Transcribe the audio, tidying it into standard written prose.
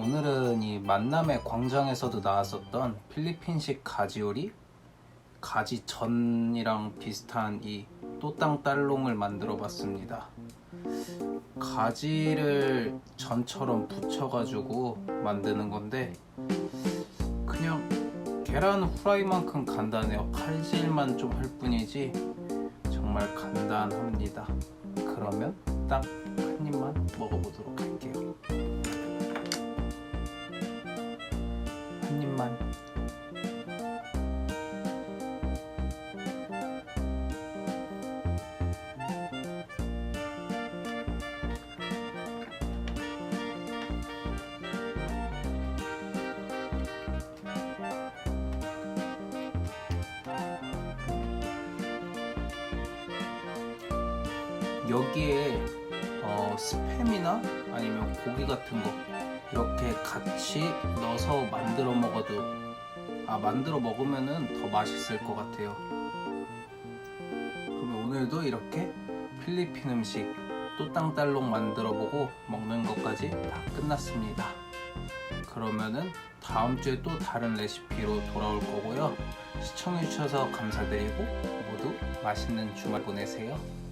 오늘은 이 만남의 광장에서도 나왔었던 필리핀식 가지 요리, 가지전이랑 비슷한 이 또땅딸롱을 만들어 봤습니다. 가지를 전처럼 부쳐가지고 만드는 건데 그냥 계란 후라이만큼 간단해요. 칼질만 좀 할 뿐이지 정말 간단합니다. 그러면 딱 한 입만 먹어보도록 할게요. 한 입만. 여기에 스팸이나 아니면 고기 같은 거 이렇게 같이 넣어서 만들어 먹으면은 더 맛있을 것 같아요. 그러면 오늘도 이렇게 필리핀 음식 또땅딸롱 만들어 보고 먹는 것까지 다 끝났습니다. 그러면은 다음 주에 또 다른 레시피로 돌아올 거고요. 시청해 주셔서 감사드리고 모두 맛있는 주말 보내세요.